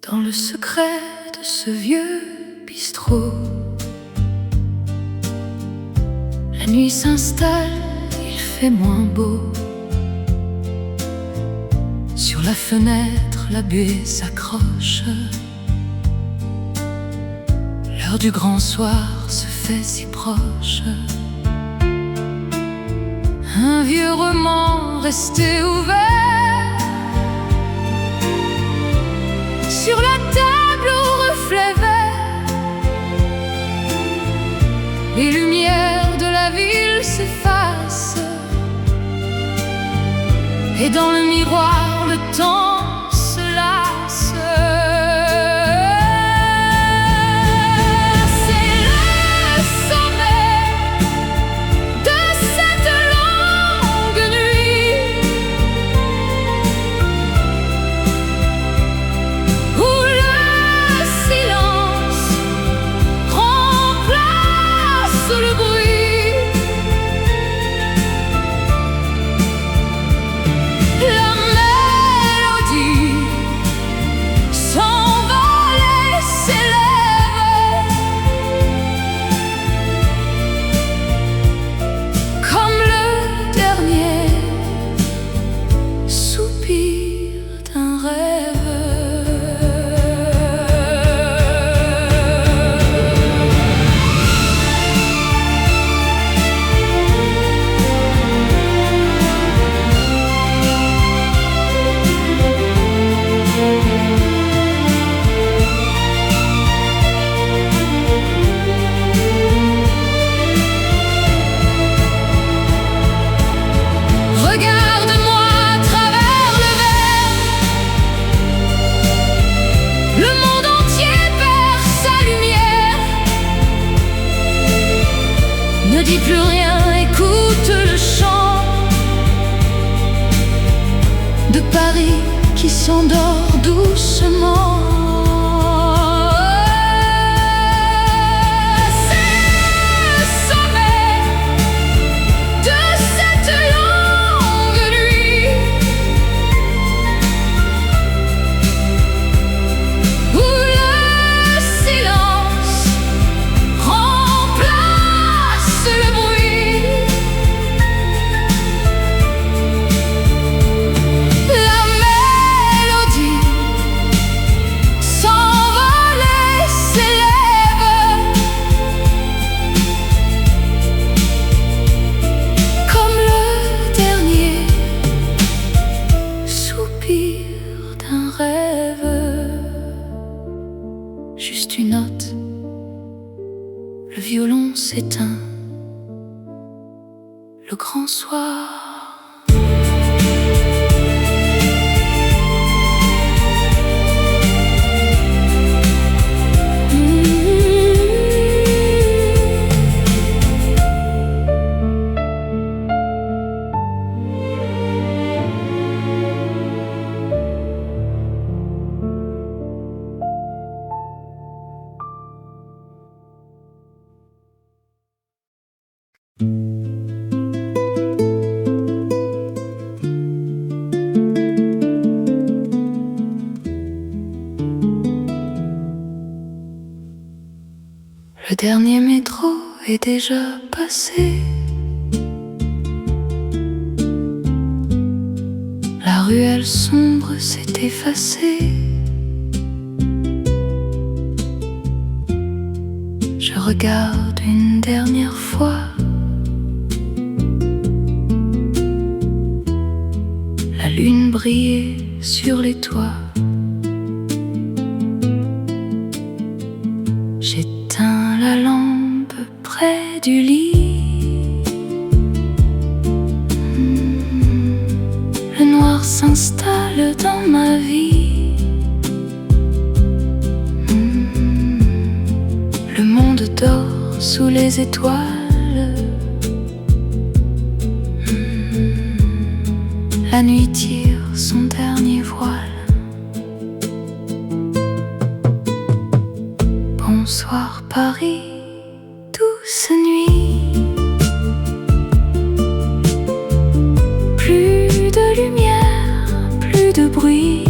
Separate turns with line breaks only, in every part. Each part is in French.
Dans le secret de ce vieux bistrot, la nuit s'installe, il fait moins beau. Sur la fenêtre, la buée s'accroche. L'heure du grand soir se fait si proche. Un vieux roman resté ouvert sur la table au reflet vert. Les lumières de la ville s'effacent, et dans le miroir le temps se lasse. C'est le sommet de cette longue nuit où le silence remplace le bruit. La mélodie s'envole et s'élève comme le dernier soupir d'un rêve. Regarde-moi à travers le verre, le monde entier perd sa lumière. Ne dis plus rien, écoute le chant de Paris qui s'endort doucement. Juste une note, le violon s'éteint, le grand soir. Le dernier métro est déjà passé. La ruelle sombre s'est effacée. Je regarde une dernière fois la lune briller sur les toits. J'éteins la lampe près du lit. Le noir s'installe dans ma vie. Le monde dort sous les étoiles. La nuit tire son dernier voile. Bonsoir Paris, douce nuit. Plus de lumière, plus de bruit.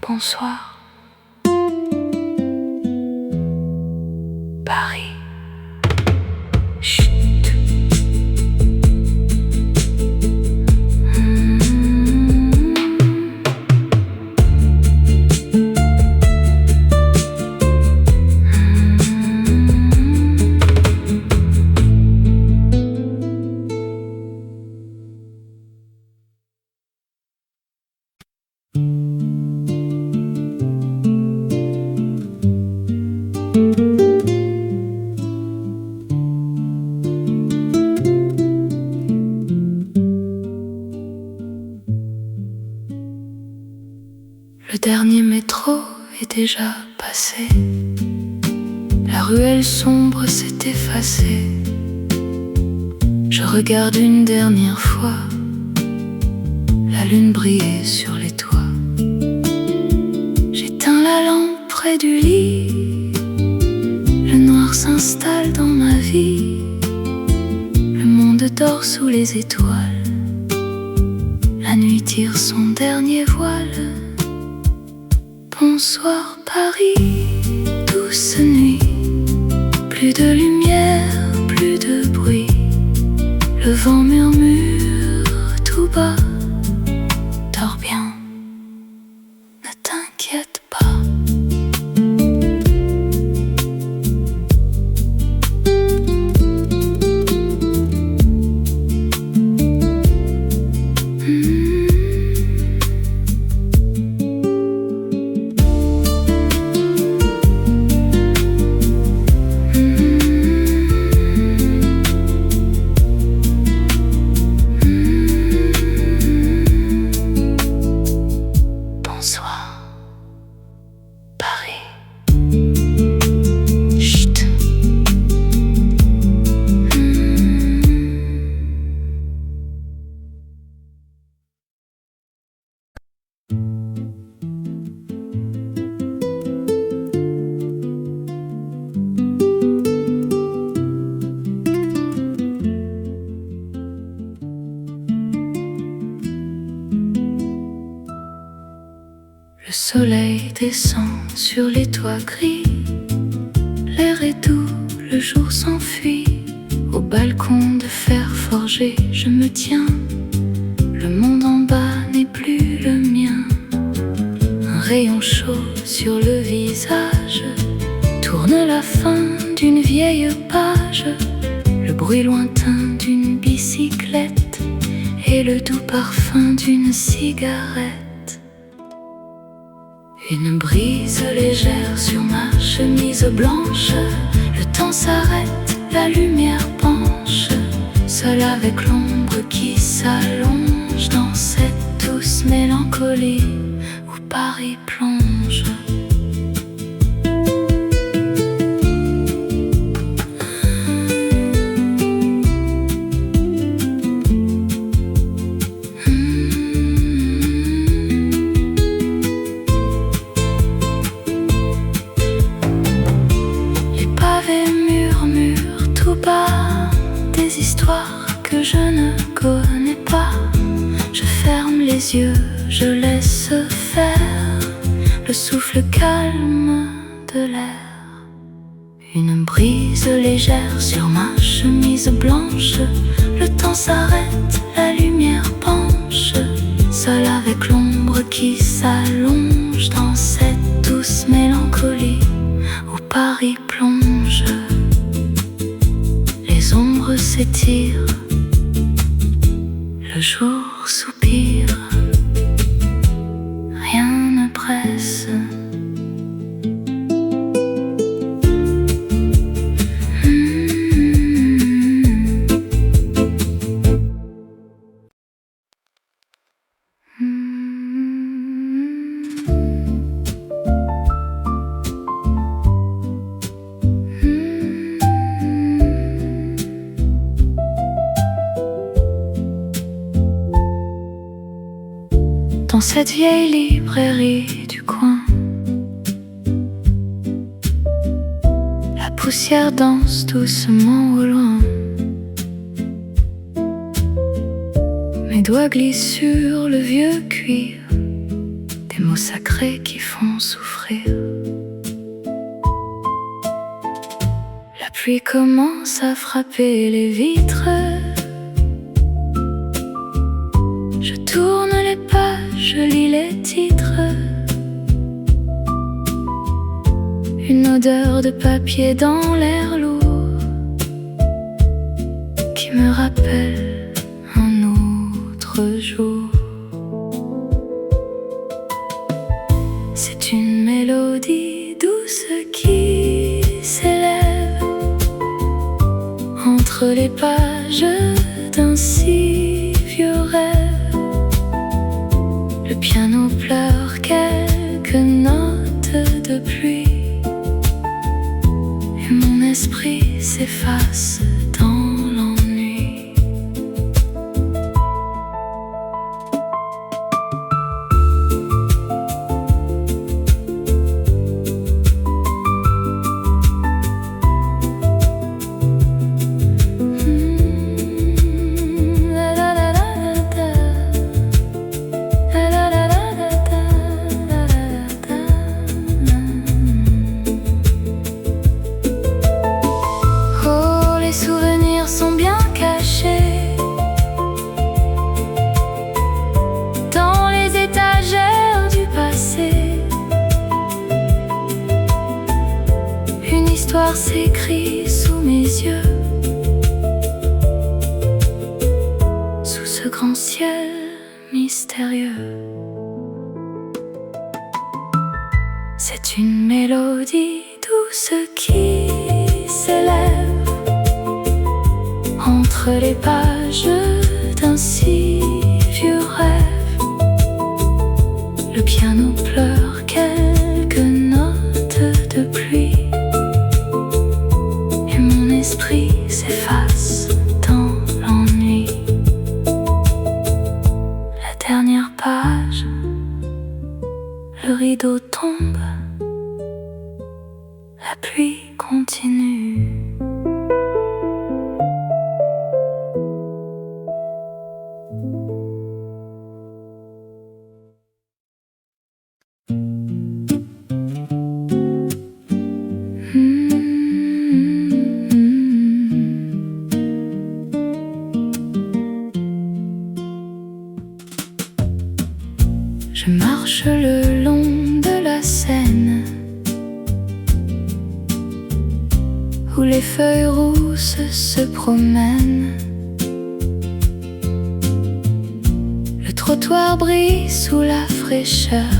bonsoir. Paris. Chut. Le dernier métro est déjà passé. La ruelle sombre s'est effacée. Je regarde une dernière fois la lune briller sur les toits. J'éteins la lampe près du lit. Le noir s'installe dans ma vie. Le monde dort sous les étoiles. La nuit tire son dernier voile. Bonsoir Paris, douce nuit. Plus de lumière, plus de bruit. Le vent murmure tout bas. Dors bien, ne t'inquiète pas. Bonsoir, Paris. Chut. Le soleil descend sur les toits gris. L'air est doux, le jour s'enfuit. Au balcon de fer forgé, je me tiens. Le monde en bas n'est plus le mien. Un rayon chaud sur le visage tourne la fin d'une vieille page. Le bruit lointain d'une bicyclette et le doux parfum d'une cigarette. Une brise légère sur ma chemise blanche. Le temps s'arrête, la lumière penche. Seul avec l'ombre qui s'allonge dans cette douce mélancolie où Paris plonge. Murmure tout bas des histoires que je ne connais pas. Je ferme les yeux, je laisse faire le souffle calme de l'air. Une brise légère sur ma chemise blanche. Le temps s'arrête, la lumière penche. Seul avec l'ombre qui s'allonge dans cette douce mélancolie où Paris plonge. Les ombres s'étirent, le jour soupire, rien ne presse. Dans cette vieille librairie du coin, la poussière danse doucement au loin. Mes doigts glissent sur le vieux cuir, des les mots sacrés qui font souffrir. La pluie commence à frapper les vitres. Je tourne les pages, je lis les titres. Une odeur de papier dans l'air lourd qui me rappelle un autre jour. C'est une mélodie douce qui s'élève entre les pages d'un si vieux rêve. Le piano pleure quelques notes de pluie et mon esprit s'efface dans l'ennui. Les souvenirs sont bien cachés dans les étagères du passé. Une histoire s'écrit sous mes yeux, sous ce grand ciel mystérieux. C'est une mélodie douce qui s'élève entre les pages d'un si vieux rêve. Le piano pleure quelques notes de pluie et mon esprit s'efface dans l'ennui. La dernière page, le rideau tombe, la pluie continue. Je marche le long de la Seine, où les feuilles rousses se promènent. Le trottoir brille sous la fraîcheur.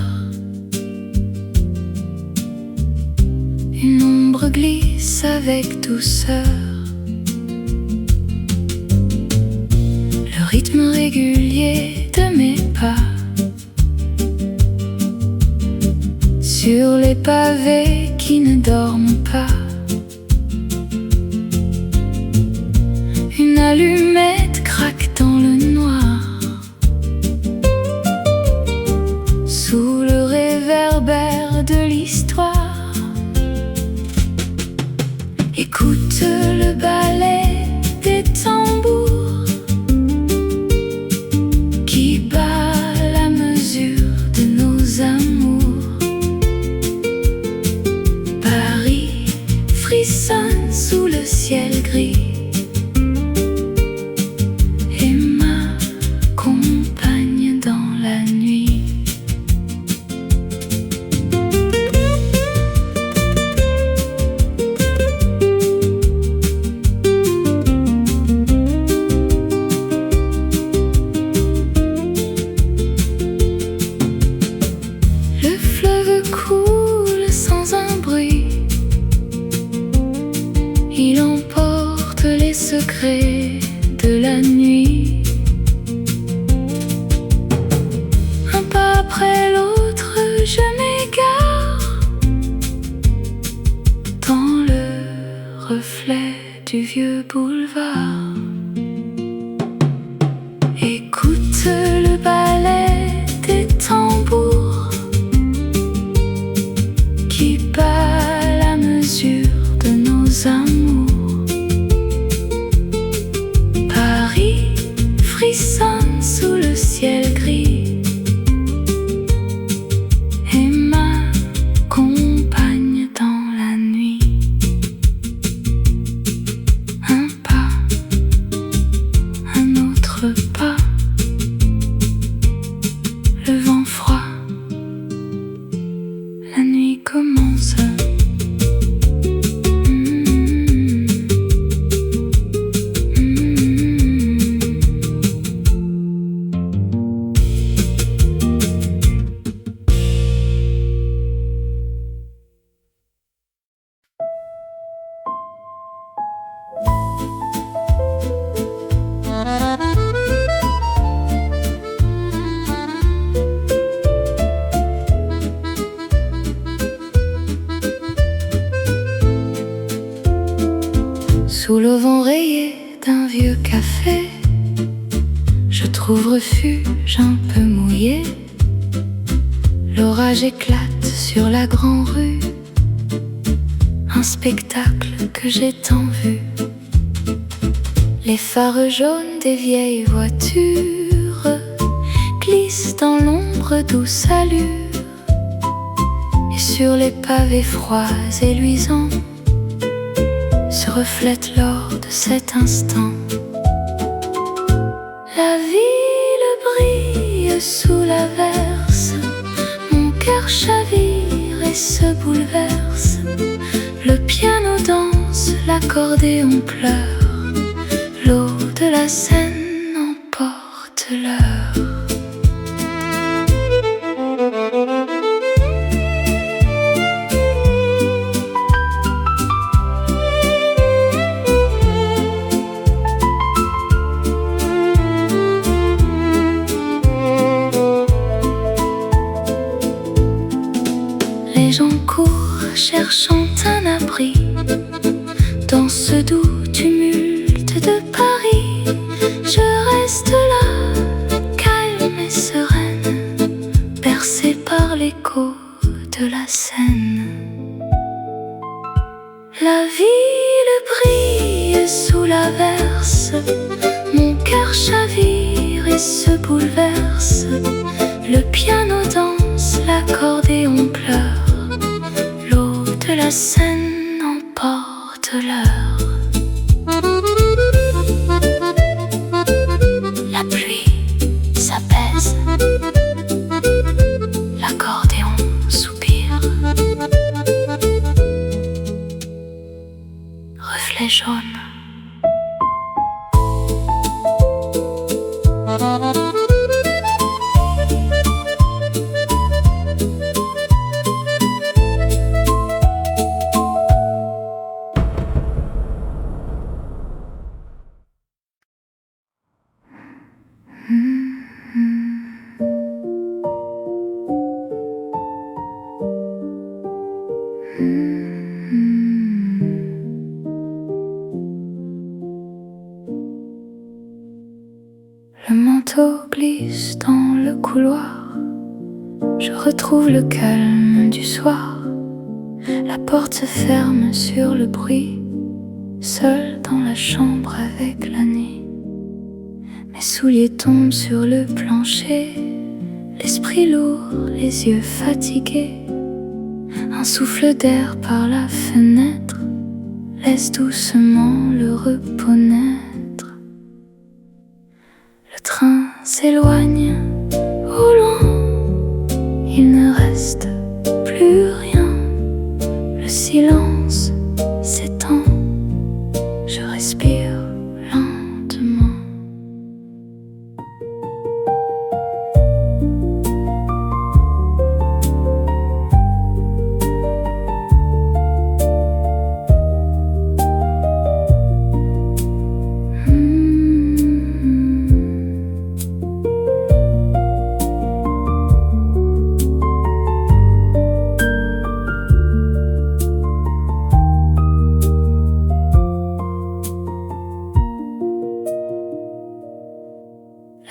Une ombre glisse avec douceur. Le rythme régulier de mes pas sur les pavés qui ne dorment pas. Une allumette craque dans le noir, sous le réverbère de l'histoire. Écoute le ballet des tambours qui bat la mesure de nos amours. Paris frissonne sous le ciel gris et m'accompagne dans la nuit. Le fleuve coule sans un bruit. Il emporte les secrets de la nuit. Un pas après l'autre, je m'égare dans le reflet du vieux boulevard. Écoute le ballet des tambours qui bat la mesure de nos amours. Paris recommence. Sous l'auvent rayé d'un vieux café, je trouve refuge un peu mouillé. L'orage éclate sur la grande rue, un spectacle que j'ai tant vu. Les phares jaunes des vieilles voitures glissent dans l'ombre douce allure, et sur les pavés froids et luisants se reflète l'or de cet instant. La ville brille sous l'averse, mon cœur chavire et se bouleverse. Le piano danse, l'accordéon pleure, l'eau de la Seine emporte l'heure. Les gens courent cherchant un abri dans ce doux tumulte de Paris. Je reste là, calme et sereine, bercée par l'écho de la Seine. La ville brille sous l'averse, mon cœur chavire et se bouleverse. Le piano danse, l'accordéon pleure, l'eau de la Seine emporte l'heure. La pluie s'apaise, l'accordéon soupire. Reflet jaune. Le manteau glisse dans le couloir, je retrouve le calme du soir. La porte se ferme sur le bruit, seul dans la chambre avec la nuit. Mes souliers tombent sur le plancher, l'esprit lourd, les yeux fatigués. Un souffle d'air par la fenêtre laisse doucement le repos naître. Le train s'éloigne au loin, il ne reste plus rien. Le silence s'étend, je respire lentement.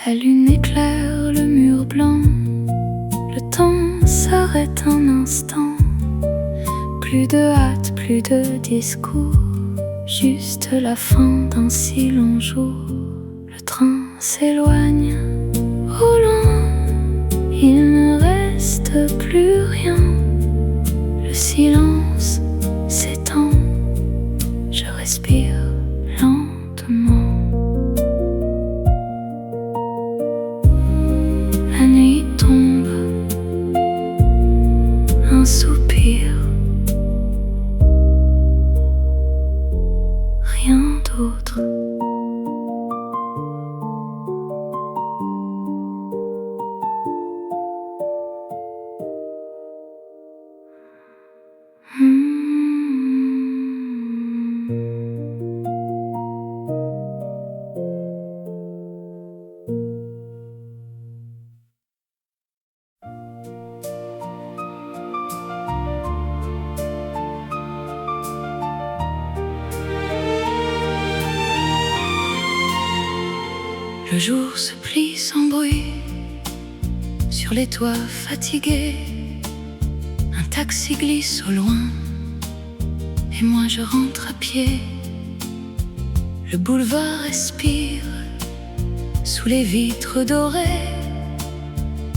La lune éclaire le mur blanc, le temps s'arrête un instant. Plus de hâte, plus de discours, juste la fin d'un si long jour. Le train s'éloigne au loin, il ne reste plus rien. Le silence s'étend, je respire lentement. La nuit tombe, un soupir Le jour se plie sans bruit sur les toits fatigués. Un taxi glisse au loin et moi je rentre à pied. Le boulevard respire sous les vitres dorées.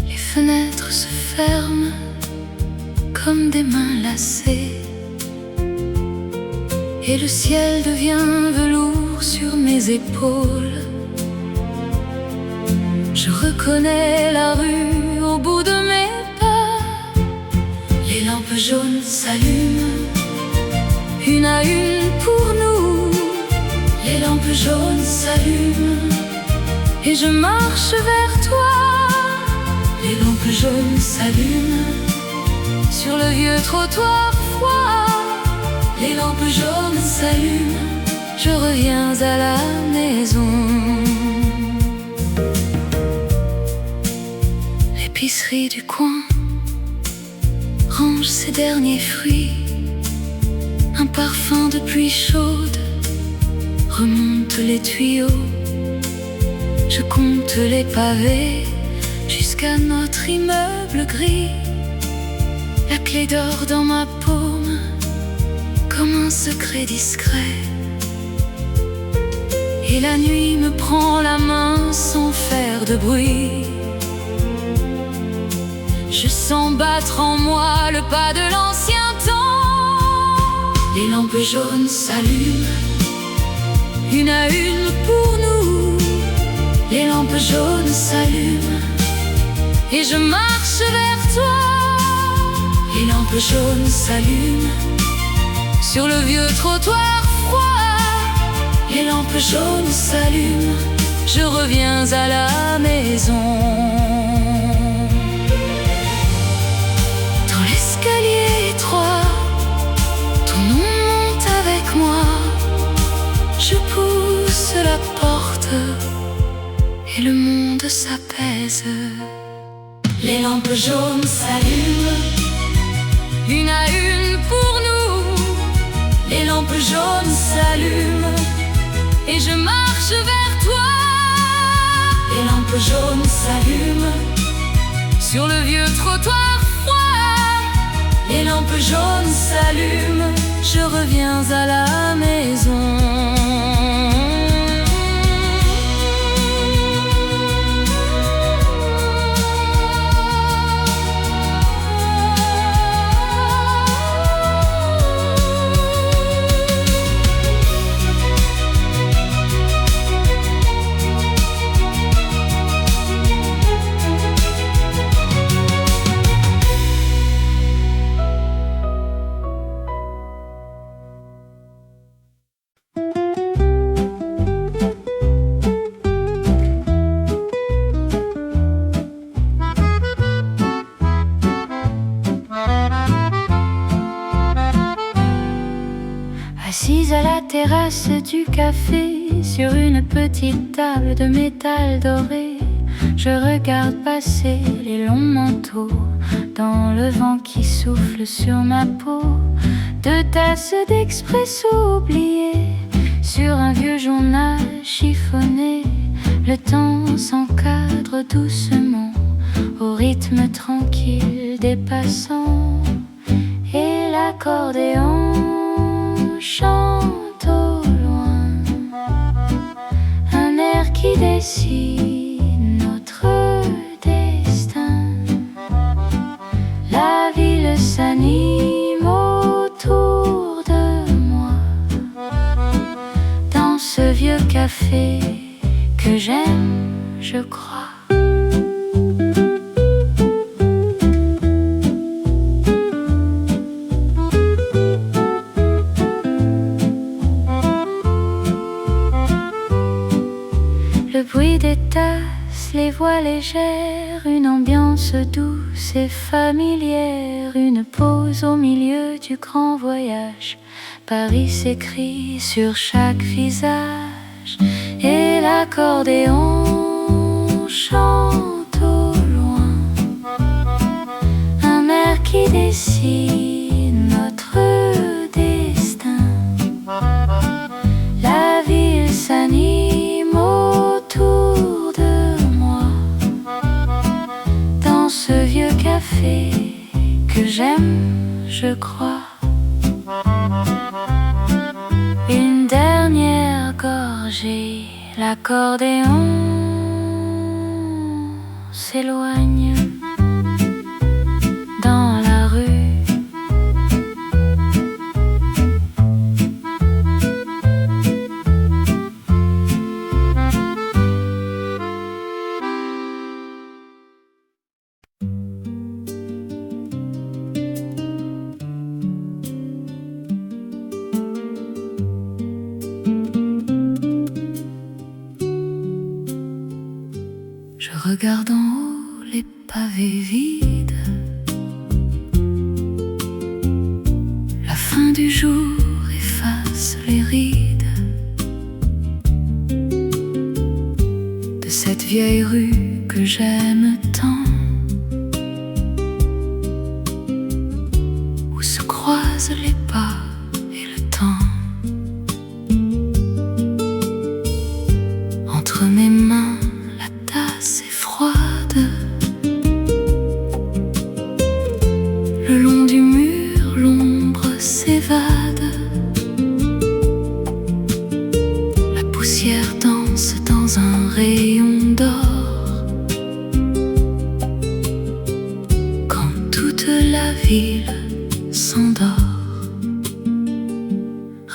Les fenêtres se ferment comme des mains lassées. Et le ciel devient velours sur mes épaules. Je reconnais la rue au bout de mes pas. Les lampes jaunes s'allument, une à une pour nous. Les lampes jaunes s'allument et je marche vers toi. Les lampes jaunes s'allument sur le vieux trottoir froid. Les lampes jaunes s'allument, je reviens à la maison. L'épicerie du coin range ses derniers fruits. Un parfum de pluie chaude remonte les tuyaux. Je compte les pavés jusqu'à notre immeuble gris. La clé d'or dans ma paume comme un secret discret. Et la nuit me prend la main sans faire de bruit. Je sens battre en moi le pas de l'ancien temps. Les lampes jaunes s'allument, une à une pour nous. Les lampes jaunes s'allument et je marche vers toi. Les lampes jaunes s'allument sur le vieux trottoir froid. Les lampes jaunes s'allument, je reviens à la maison. Dans l'escalier étroit, ton nom monte avec moi. Je pousse la porte et le monde s'apaise. Les lampes jaunes s'allument, une à une pour nous. Les lampes jaunes s'allument et je marche vers toi. Les lampes jaunes s'allument sur le vieux trottoir froid. Les lampes jaunes s'allument, je reviens à la maison. Assise à la terrasse du café, sur une petite table de métal doré, je regarde passer les longs manteaux dans le vent qui souffle sur ma peau. Deux tasses d'expresso oubliées sur un vieux journal chiffonné. Le temps s'encadre doucement au rythme tranquille des passants. Et l'accordéon chante au loin un air qui dessine notre destin. La ville s'anime autour de moi dans ce vieux café que j'aime, je crois. Le bruit des tasses, les voix légères, une ambiance douce et familière, une pause au milieu du grand voyage. Paris s'écrit sur chaque visage et l'accordéon chante au loin un air qui dessine notre destin. La ville s'anime autour de je crois. Une dernière gorgée, l'accordéon s'éloigne dans la rue. Je regarde en haut les pavés vides. La fin du jour efface les rides de cette vieille rue que j'aime tant, où se croisent les pas et le temps. Entre mes mains, la tasse est froide. Le long du mur, l'ombre s'évade. La poussière danse dans un rayon d'or. Quand toute la ville s'endort,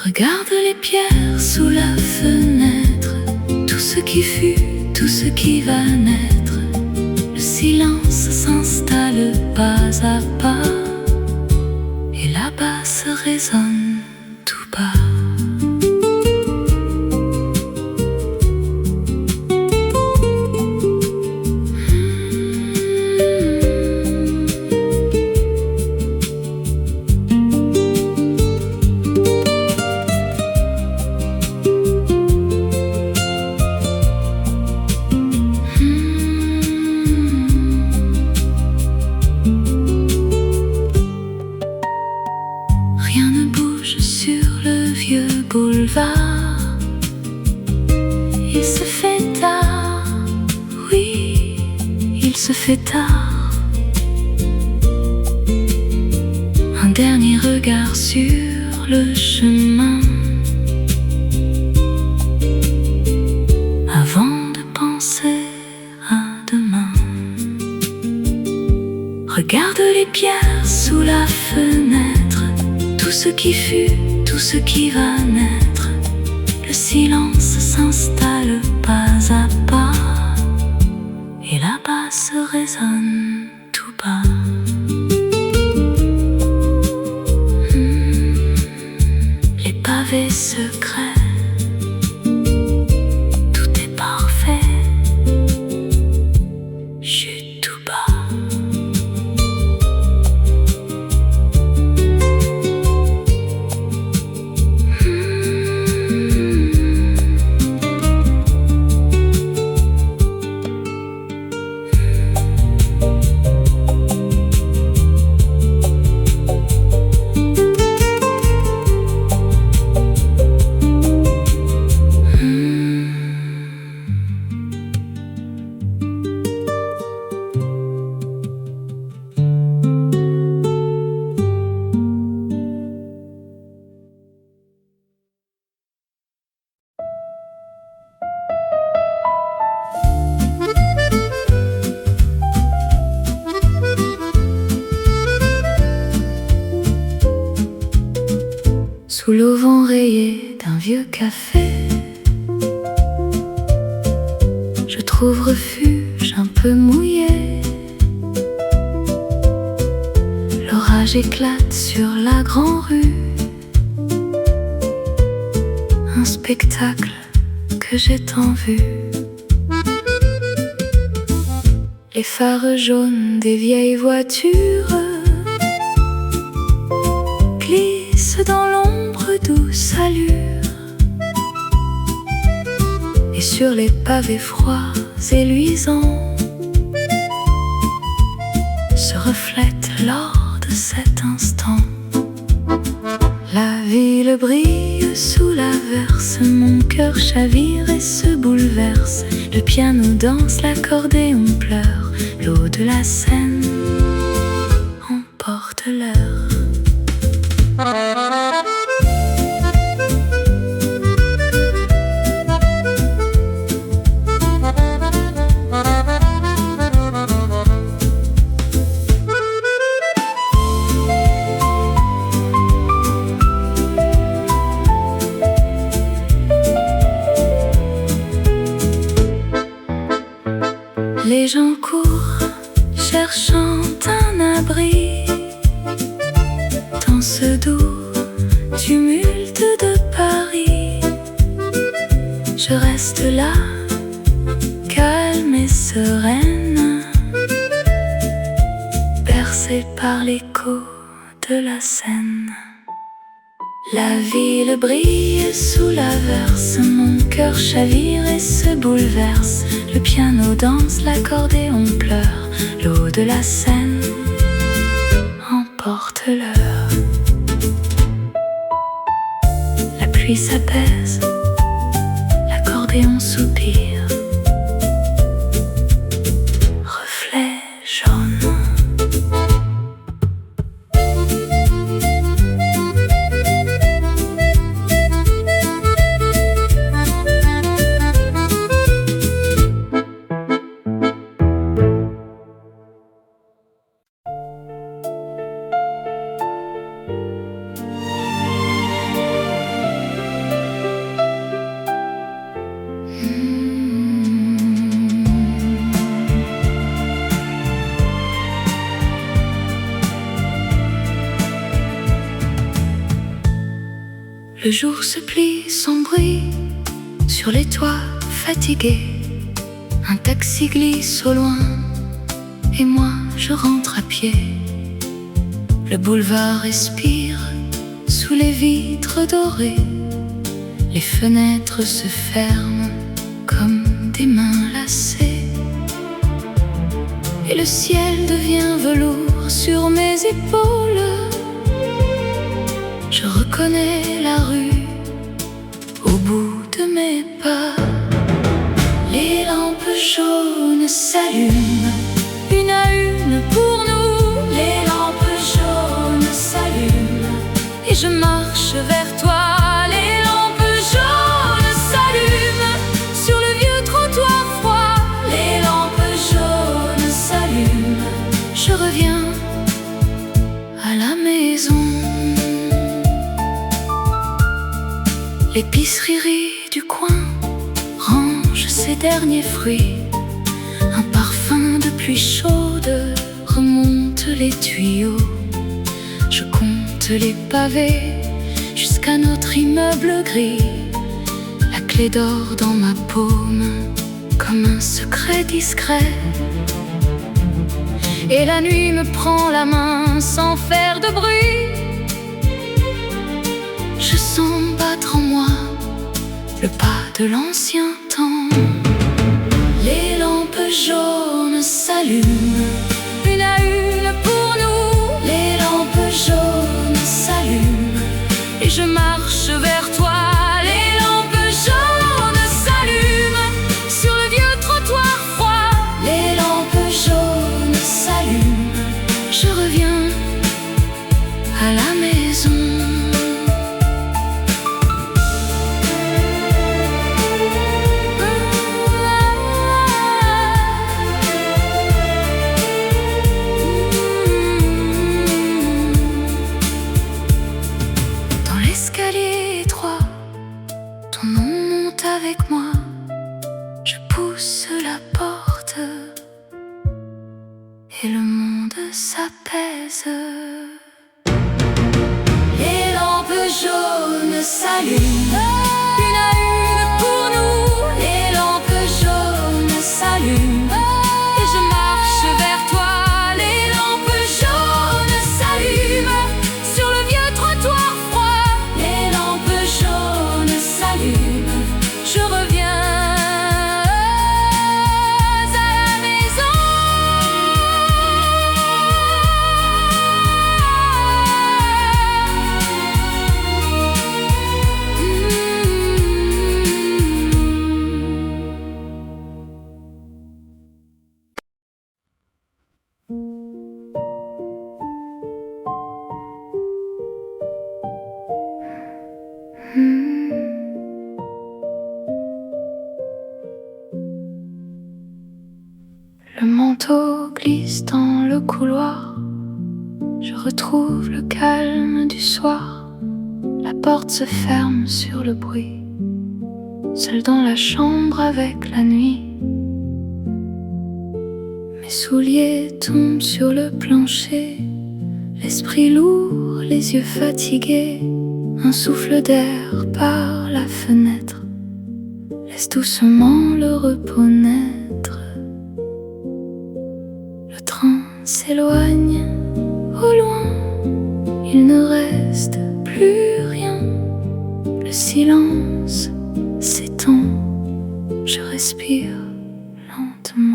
regarde les pierres sous la fenêtre. Tout ce qui fut, tout ce qui va naître. Le silence s'installe pas à pas, et la basse résonne tout bas. Rien ne bouge sur le vieux boulevard. Il se fait tard, oui, il se fait tard. Un dernier regard sur le chemin avant de penser à demain. Regarde les pierres sous la fenêtre. Tout ce qui fut, tout ce qui va naître. Le silence s'installe pas à pas, et la basse résonne tout bas. Les pavés secrets, tout est parfait. Chute tout bas. Sous l'auvent rayé d'un vieux café, je trouve refuge un peu mouillé. L'orage éclate sur la grande rue, un spectacle que j'ai tant vu. Les phares jaunes des vieilles voitures glissent dans l'ombre douce allure, et sur les pavés froids et luisants se reflète l'or de cet instant. La ville brille sous l'averse, mon cœur chavire et se bouleverse. Le piano danse, l'accordéon pleure, l'eau de la Seine emporte l'heure. Les gens courent, cherchant un abri dans ce doux tumulte de Paris. Je reste là, calme et sereine, bercée par l'écho de la Seine. La ville brille sous l'averse, mon cœur chavire et se bouleverse. Le piano danse, l'accordéon pleure, l'eau de la Seine emporte l'heure. La pluie s'apaise, l'accordéon soupire, reflet jaune. Le jour se plie sans bruit sur les toits fatigués. Un taxi glisse au loin et moi je rentre à pied. Le boulevard respire sous les vitres dorées. Les fenêtres se ferment comme des mains lassées. Et le ciel devient velours sur mes épaules. Je reconnais la rue au bout de mes pas. Les lampes jaunes s'allument une à une pour nous. Les lampes jaunes s'allument et je marche vers toi. Les lampes jaunes s'allument sur le vieux trottoir froid. Les lampes jaunes s'allument, je reviens à la maison. L'épicerie du coin range ses derniers fruits. Un parfum de pluie chaude remonte les tuyaux. Je compte les pavés jusqu'à notre immeuble gris. La clé d'or dans ma paume comme un secret discret. Et la nuit me prend la main sans faire de bruit. Je sens battre en moi le pas de l'ancien temps. Les lampes jaunes s'allument une à une pour nous. Les lampes jaunes s'allument et je marche vers toi. Les lampes jaunes s'allument sur le vieux trottoir froid. Les lampes jaunes s'allument, je reviens à la maison. Ton nom monte avec moi, je pousse la porte et le monde s'apaise. Les lampes jaunes s'allument une à une pour nous. Les lampes jaunes s'allument et je marche vers toi. Les lampes jaunes s'allument sur le vieux trottoir froid. Les lampes jaunes s'allument, je reviens couloir, je retrouve le calme du soir. La porte se ferme sur le bruit, seul dans la chambre avec la nuit. Mes souliers tombent sur le plancher, l'esprit lourd, les yeux fatigués. Un souffle d'air par la fenêtre laisse doucement le repos naître. Le train s'éloigne au loin, il ne reste plus rien. Le silence s'étend, je respire lentement.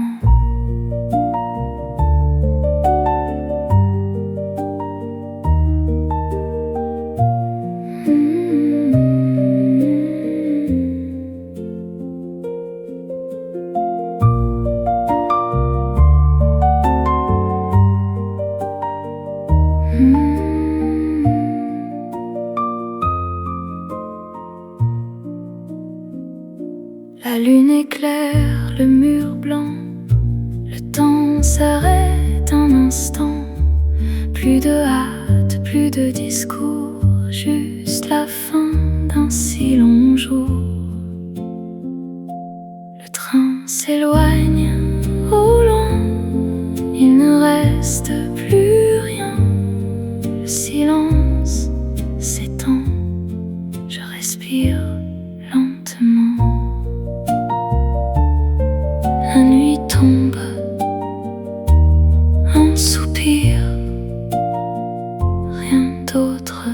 La lune éclaire le mur blanc, le temps s'arrête un instant. Plus de hâte, plus de discours, juste la fin d'un si long jour. Le train s'éloigne au loin, il ne reste plus rien. Le silence s'étend, je respire lentement. La nuit tombe, un soupir, rien d'autre.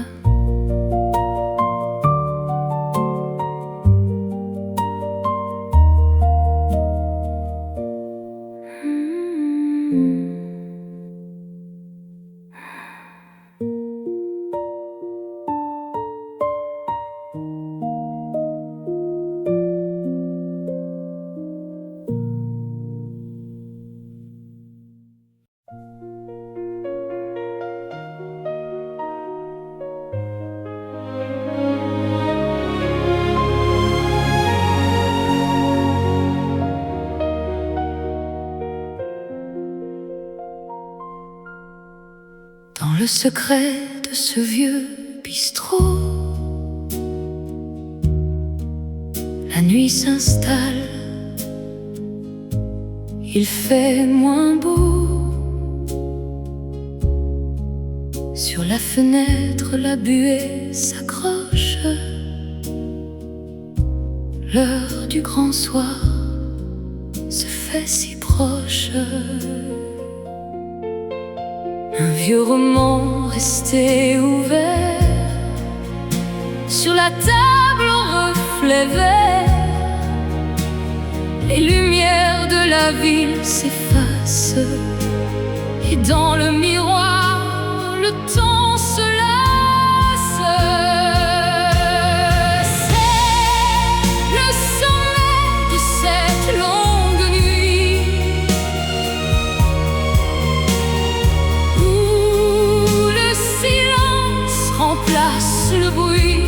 Dans le secret de ce vieux bistrot, la nuit s'installe, il fait moins beau. Sur la fenêtre, la buée s'accroche. L'heure du grand soir se fait si proche. Un vieux roman resté ouvert sur la table au reflet vert. Les lumières de la ville s'effacent et dans le miroir le temps se lasse. C'est le sommet de cette longue nuit où le silence remplace le bruit.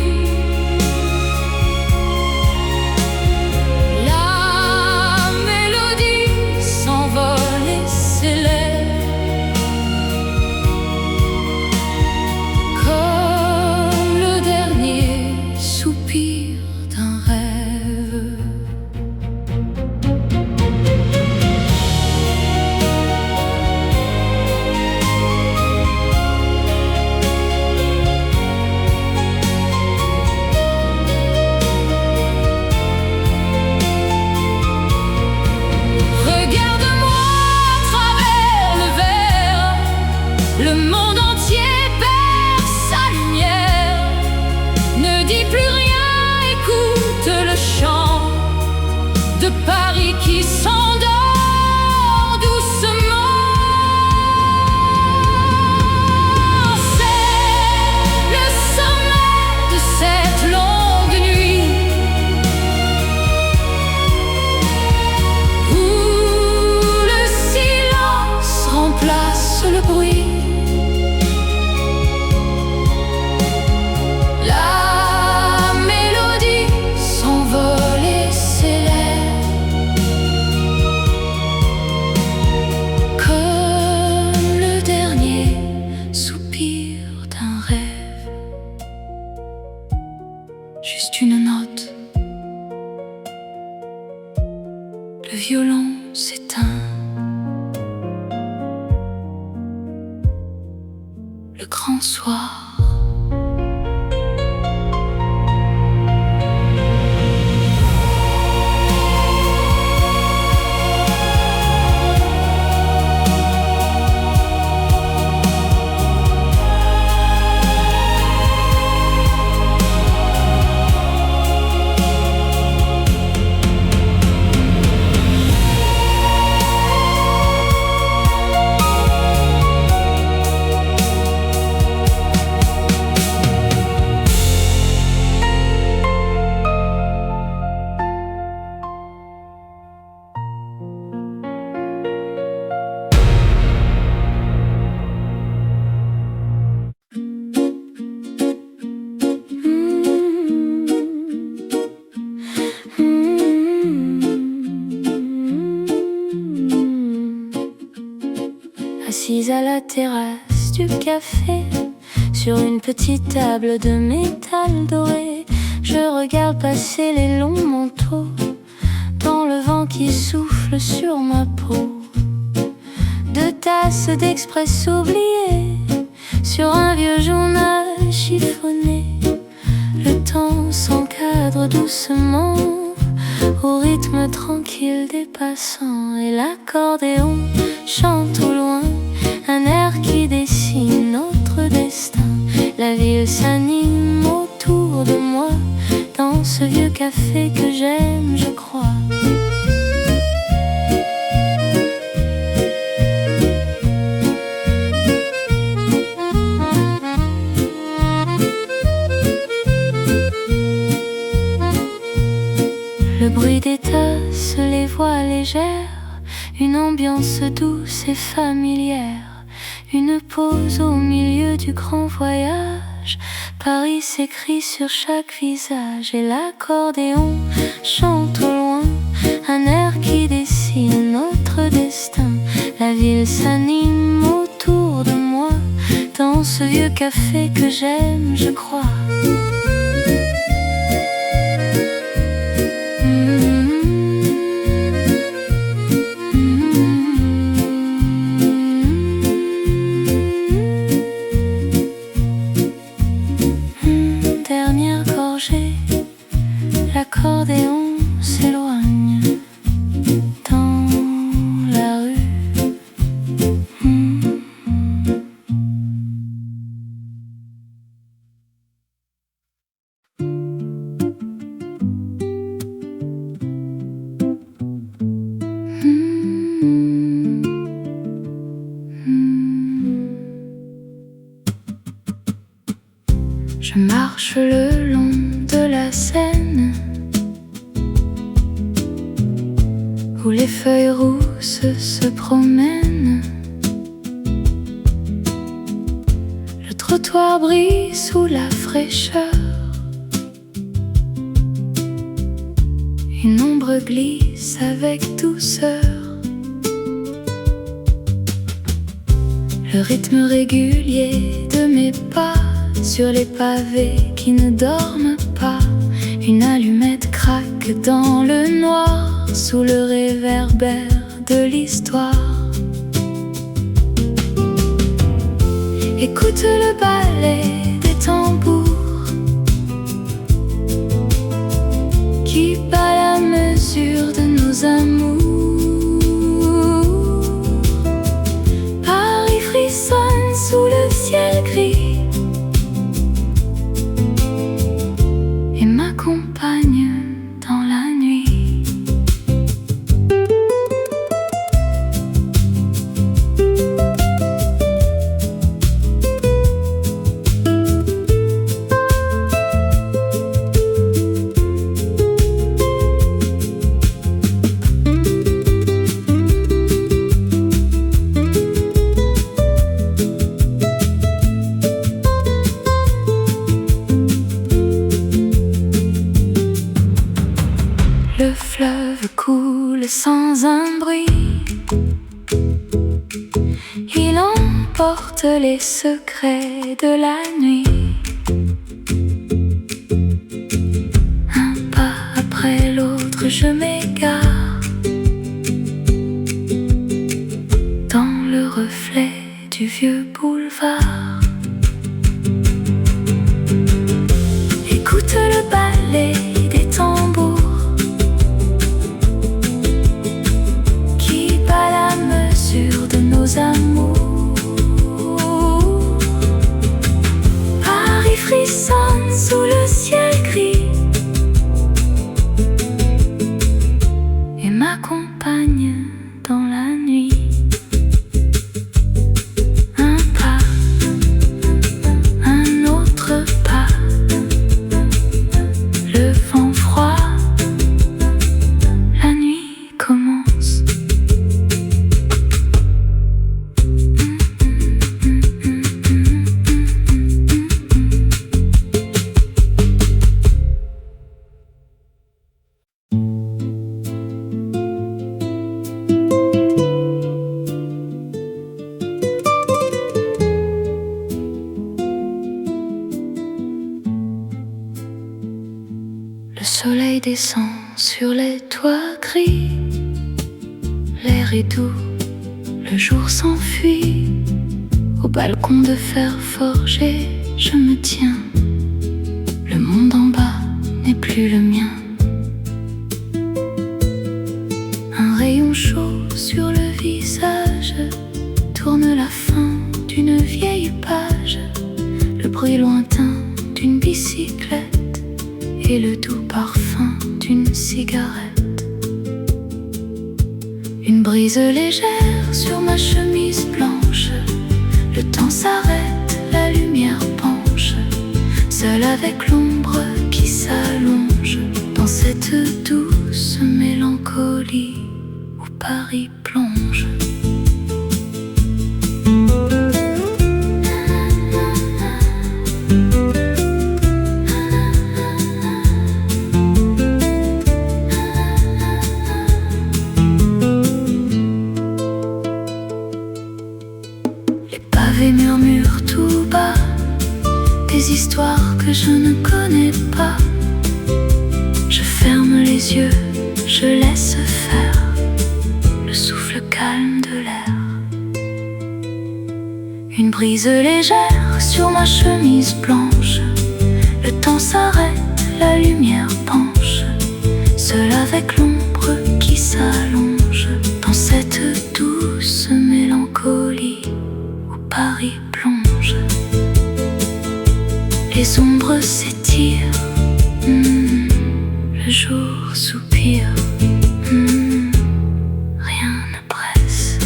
du café. Sur une petite table de métal doré, je regarde passer les longs manteaux dans le vent qui souffle sur ma peau. Deux tasses d'express oubliées sur un vieux journal chiffonné. Le temps s'encadre doucement au rythme tranquille des passants, et l'accordéon chante au loin un air qui dessine notre destin. La ville s'anime autour de moi dans ce vieux café que j'aime, je crois. Le bruit des tasses, les voix légères, une ambiance douce et familière, une pause au milieu du grand voyage. Paris s'écrit sur chaque visage, et l'accordéon chante au loin un air qui dessine notre destin. La ville s'anime autour de moi dans ce vieux café que j'aime, je crois. L'accordéon s'éloigne dans la rue. Je marche le long de la Seine, où les feuilles rousses se promènent. Le trottoir brille sous la fraîcheur, une ombre glisse avec douceur. Le rythme régulier de mes pas sur les pavés qui ne dorment pas. Une allumette craque dans le noir sous le réverbère de l'histoire. Écoute le ballet des tambours qui bat la mesure de nos amours. Paris frissonne sous le ciel gris et m'accompagne dans la nuit. Le fleuve coule sans un bruit, il emporte les secrets de la nuit. Un pas après l'autre je m'égare dans le reflet du vieux boulevard. Écoute le ballet des tambours de nos amours. Paris frissonne sous le ciel gris et m'accompagne dans la nuit. Un pas, un autre pas, le vent froid, la nuit commence. Le soleil descend sur les toits gris, l'air est doux, le jour s'enfuit. Au balcon de fer forgé, je me tiens. Le monde en bas n'est plus le mien. Un rayon chaud sur le visage tourne la fin d'une vieille page. Le bruit lointain d'une bicyclette et le doux parfum d'une cigarette. Une brise légère sur ma chemise blanche. Le temps s'arrête, la lumière penche, seul avec l'ombre qui s'allonge dans cette douce mélancolie où Paris plonge. Les murmurent tout bas des histoires que je ne connais pas. Je ferme les yeux, je laisse faire le souffle calme de l'air. Une brise légère sur ma chemise blanche. Le temps s'arrête, la lumière penche, seul avec l'ombre qui s'allonge dans cette douce mélancolie. Paris plonge, les ombres s'étirent, le jour soupire, rien ne presse.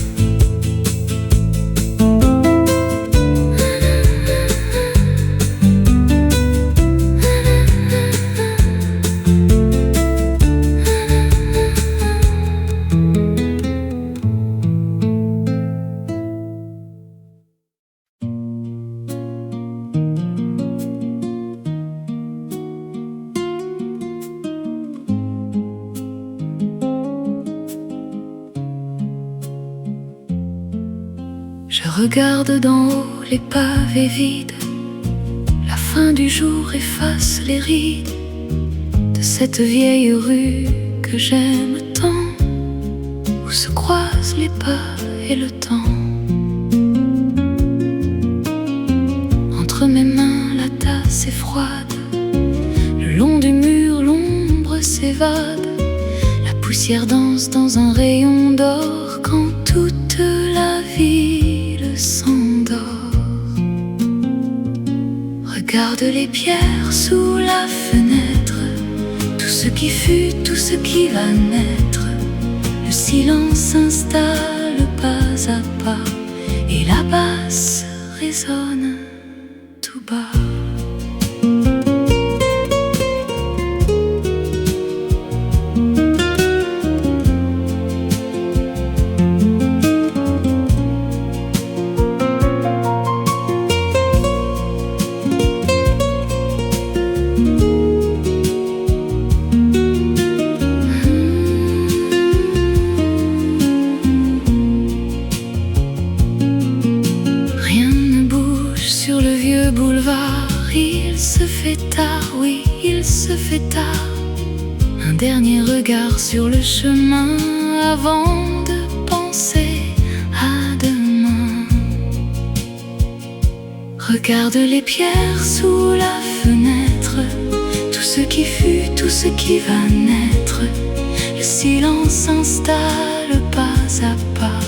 Je regarde d'en haut les pavés vides. La fin du jour efface les rides de cette vieille rue que j'aime tant, où se croisent les pas et le temps. Entre mes mains, la tasse est froide. Le long du mur, l'ombre s'évade. La poussière danse dans un rayon d'or quand toute la ville s'endort. Regarde les pierres sous la fenêtre, tout ce qui fut, tout ce qui va naître. Le silence s'installe pas à pas et la basse résonne tout bas. Boulevard, il se fait tard, oui, il se fait tard. Un dernier regard sur le chemin avant de penser à demain. Regarde les pierres sous la fenêtre, tout ce qui fut, tout ce qui va naître. Le silence s'installe pas à pas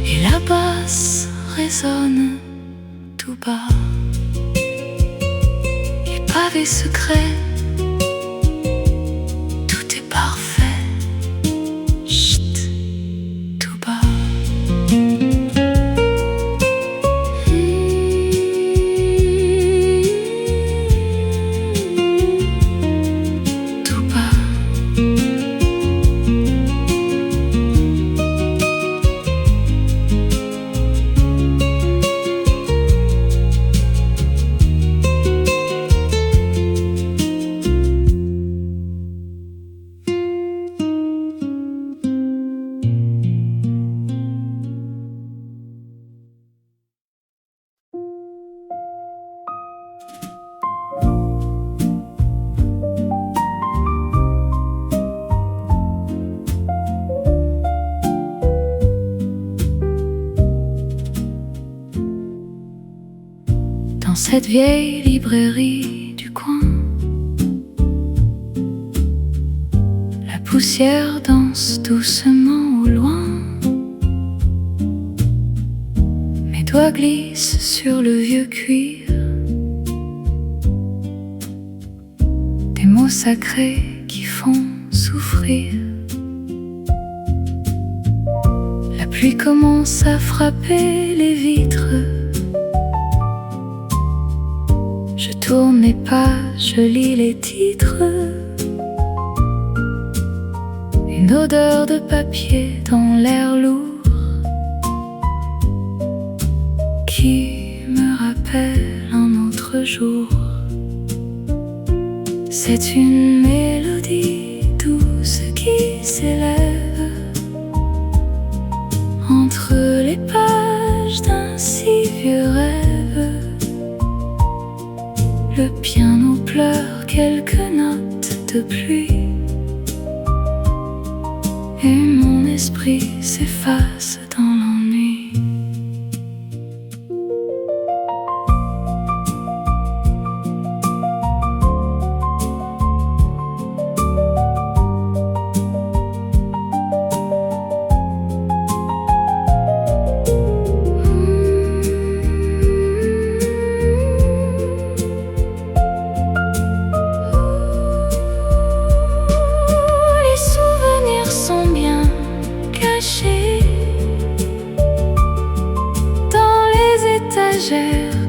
et la basse résonne tout bas. Pavé secret, tout est parfait. Chut, tout bas. Tout bas. cette vieille librairie du coin. La poussière danse doucement au loin. Mes doigts glissent sur le vieux cuir. Des mots sacrés qui font souffrir. La pluie commence à frapper les vitres. Je tourne les pages, je lis les titres. Une odeur de papier dans l'air lourd qui me rappelle un autre jour. C'est une mélodie douce qui s'élève entre les pages d'un si vieux rêve. Le piano pleure quelques notes de pluie et mon esprit s'efface dans l'ennui.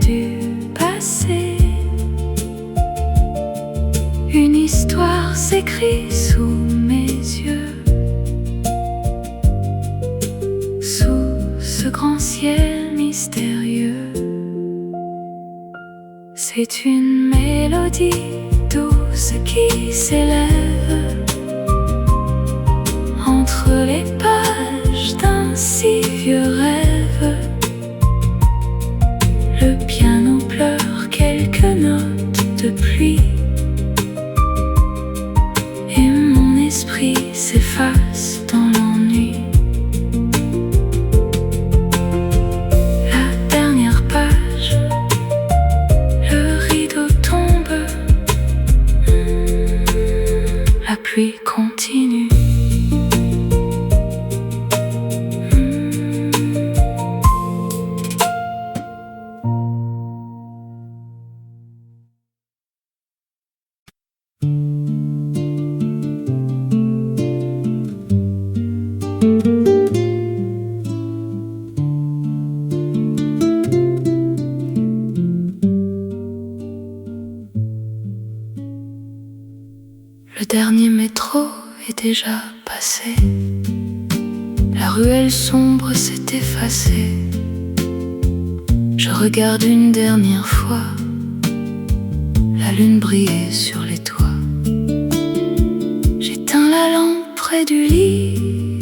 Du passé, une histoire s'écrit sous mes yeux, sous ce grand ciel mystérieux. C'est une mélodie douce qui s'élève entre les pages d'un si vieux rêve. Le piano pleure quelques notes de pluie et mon esprit s'efface dans l'ennui. La dernière page, le rideau tombe, la pluie continue. Le dernier métro est déjà passé. La ruelle sombre s'est effacée. Je regarde une dernière fois la lune briller sur les toits. J'éteins la lampe près du lit.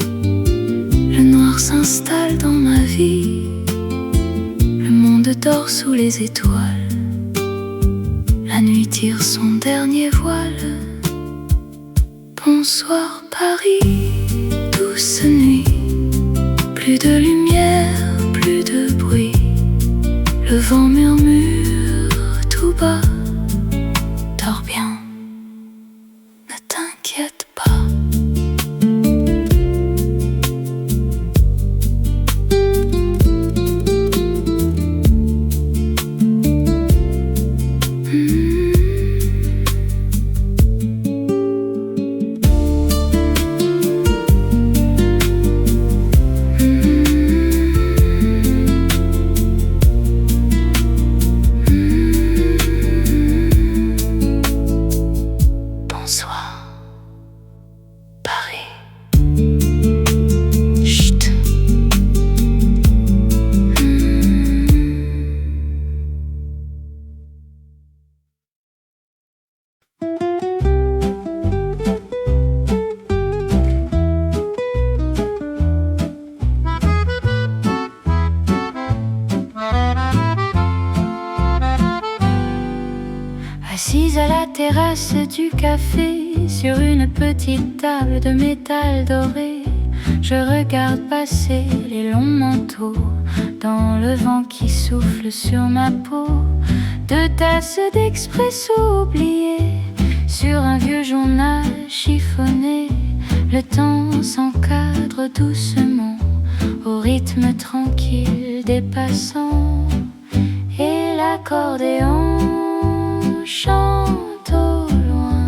Le noir s'installe dans ma vie. Le monde dort sous les étoiles. La nuit tire son dernier voile. Bonsoir Paris, douce nuit. Plus de lumière, plus de bruit. Le vent murmure tout bas. Dors bien, ne t'inquiète pas. Assise à la terrasse du café, sur une petite table de métal doré, je regarde passer les longs manteaux dans le vent qui souffle sur ma peau. Deux tasses d'expresso oubliées sur un vieux journal chiffonné. Le temps s'encadre doucement au rythme tranquille des passants. Et l'accordéon chante au loin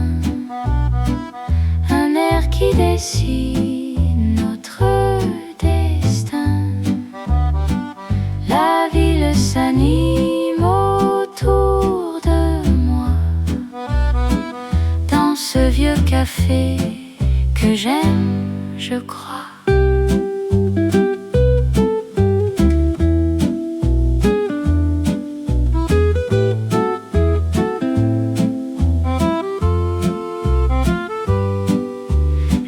un air qui dessine notre destin. La ville s'anime autour de moi dans ce vieux café que j'aime, je crois.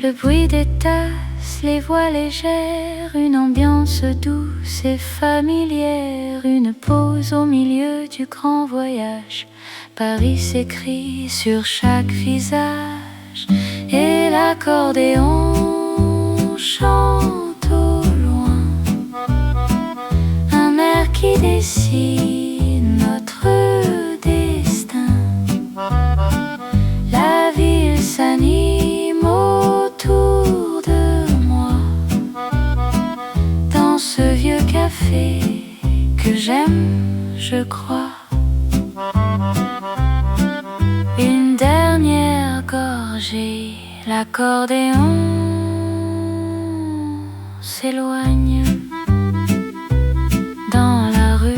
Le bruit des tasses, les voix légères, une ambiance douce et familière, une pause au milieu du grand voyage. Paris s'écrit sur chaque visage et l'accordéon chante au loin un air qui dessine notre destin. La ville s'anime autour de moi dans ce vieux café que j'aime, je crois. Une dernière gorgée, l'accordéon s'éloigne dans la rue.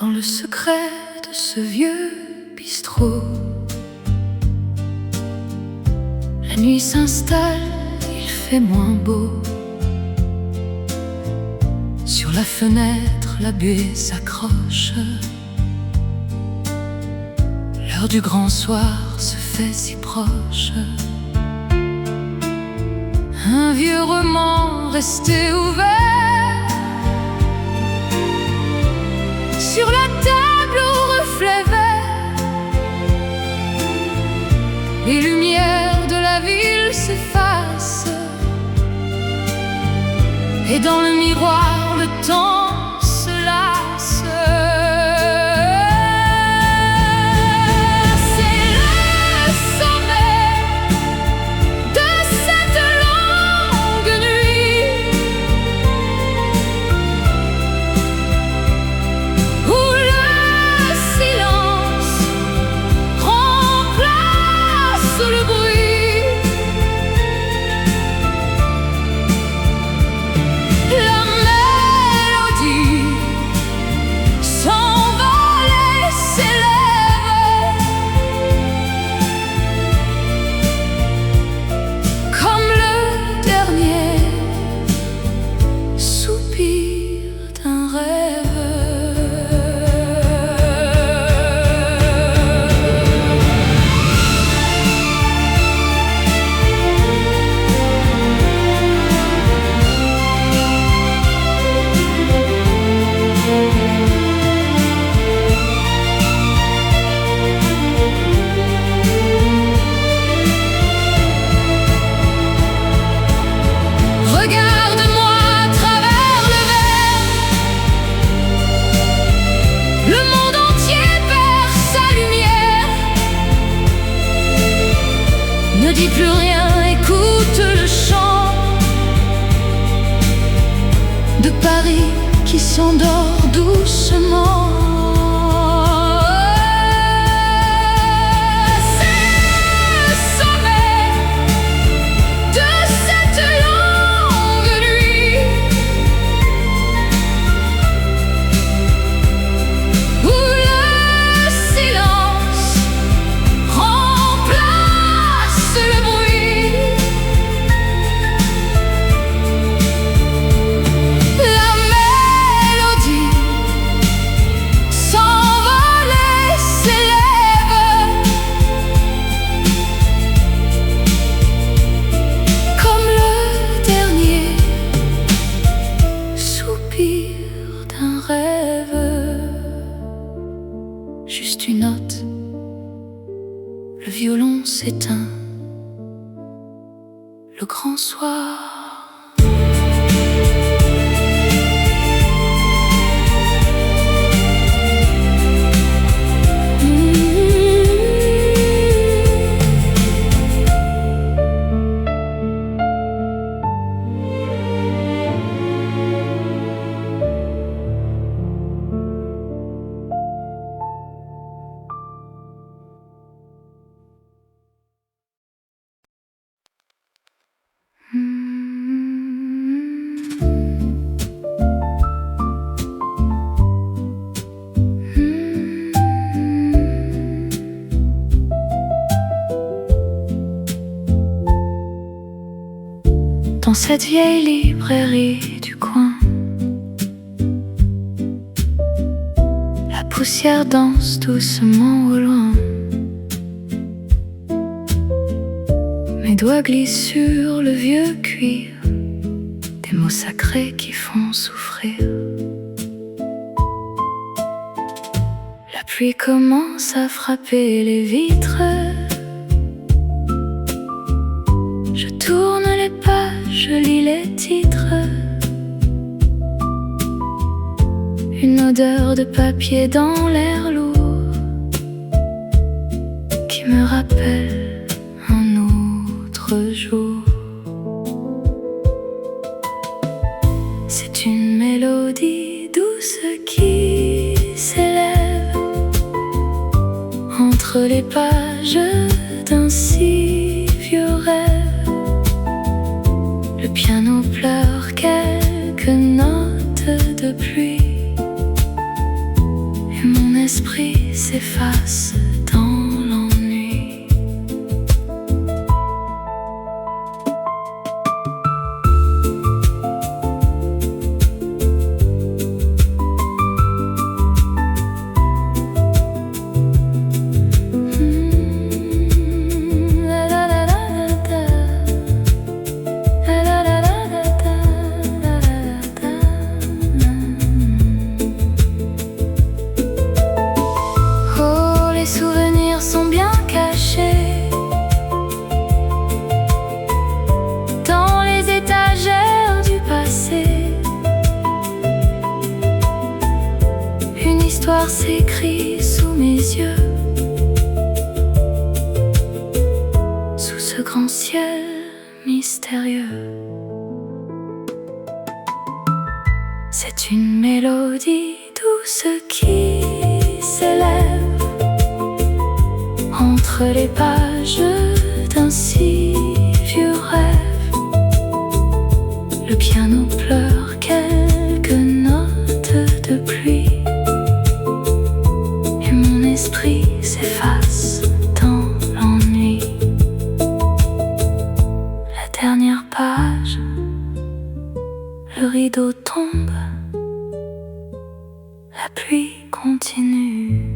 Dans le secret de ce vieux bistrot, la nuit s'installe, il fait moins beau. Sur la fenêtre, la buée s'accroche. L'heure du grand soir se fait si proche. Un vieux roman resté ouvert sur la table aux reflets verts. Les lumières de la ville s'effacent et dans le miroir le temps se lasse. C'est le sommet de cette longue nuit où le silence remplace le bruit. La mélodie s'envole et s'élève comme le dernier soupir d'un rêve. Regarde-moi à travers le verre, le monde entier perd sa lumière. Ne dis plus rien, écoute le chant de Paris qui s'endort doucement. C'est le sommet de cette longue nuit où le silence remplace le bruit. La mélodie le violon s'éteint, le grand soir. Dans cette vieille librairie du coin, la poussière danse doucement au loin. Mes doigts glissent sur le vieux cuir, des mots sacrés qui font souffrir. La pluie commence à frapper les vitres. Je tourne les pages, je lis les titres. Une odeur de papier dans l'air lourd qui me rappelle un autre jour. C'est une mélodie douce qui s'élève entre les pages d'un si vieux rêve. Le piano pleure quelques notes de pluie et mon esprit s'efface dans l'ennui. Les souvenirs sont bien cachés dans les étagères du passé. Une histoire s'écrit sous mes yeux, sous ce grand ciel mystérieux. C'est une mélodie douce qui s'élève entre les pages d'un si vieux rêve. Le piano pleure quelques notes de pluie et mon esprit s'efface dans l'ennui. La dernière page, le rideau tombe, la pluie continue.